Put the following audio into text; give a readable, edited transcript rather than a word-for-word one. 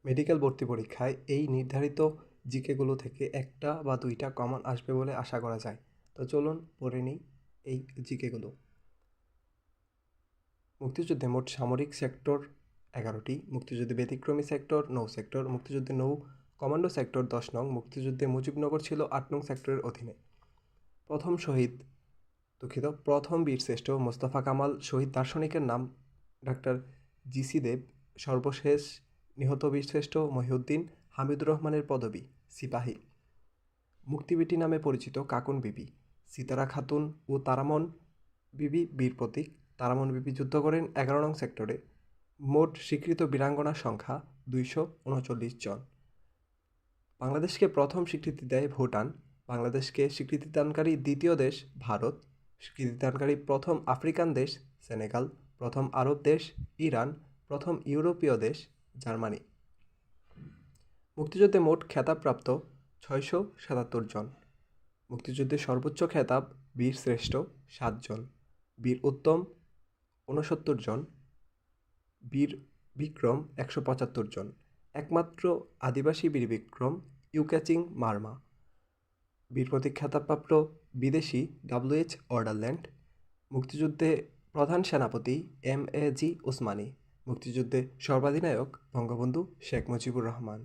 Medical ভর্তি পরীক্ষায় এই নির্ধারিত জিকেগুলো থেকে একটা বা দুইটা কমন আসবে বলে আশা করা যায়। তো চলুন পড়ে নিই এই জিকেগুলো। মুক্তিযুদ্ধে মোট সামরিক সেক্টর 11টি, মুক্তিযুদ্ধে ব্যতিক্রমী সেক্টর 9 সেক্টর, মুক্তিযুদ্ধে নৌ কমান্ডো সেক্টর 10 নং, মুক্তিযুদ্ধে মুজিবনগর ছিল 8 নং সেক্টরের অধীনে। প্রথম বীরশ্রেষ্ঠ মোস্তফা কামাল শহীদ দার্শনিকের নাম ডাক্তার জিসি দেব। সর্বশেষ নিহত বীরশ্রেষ্ঠ মহিউদ্দিন হামিদুর রহমানের পদবী সিপাহী। মুক্তিবিটি নামে পরিচিত কাকুন বিবি সিতারা খাতুন ও তারামন বিবি বীর প্রতীক। তারামন বিবি যুদ্ধ করেন 11 নং সেক্টরে। মোট স্বীকৃত বীরাঙ্গনার সংখ্যা 239 জন। বাংলাদেশকে প্রথম স্বীকৃতি দেয় ভুটান। বাংলাদেশকে স্বীকৃতিদানকারী দ্বিতীয় দেশ ভারত। স্বীকৃতিদানকারী প্রথম আফ্রিকান দেশ সেনেগাল। প্রথম আরব দেশ ইরান। প্রথম ইউরোপীয় দেশ জার্মানি। মুক্তিযুদ্ধে মোট খেতাবপ্রাপ্ত 677 জন। মুক্তিযুদ্ধে সর্বোচ্চ খেতাব বীর শ্রেষ্ঠ 7 জন, বীর উত্তম 69 জন, বীর বিক্রম 175 জন। একমাত্র আদিবাসী বীর বিক্রম ইউক্যাচিং মারমা। বীর প্রতীক খেতাবপ্রাপ্ত বিদেশি WH অর্ডারল্যান্ড। মুক্তিযুদ্ধে প্রধান সেনাপতি MAG ওসমানী। মুক্তিযুদ্ধে সর্বাধিনায়ক বঙ্গবন্ধু শেখ মুজিবুর রহমান।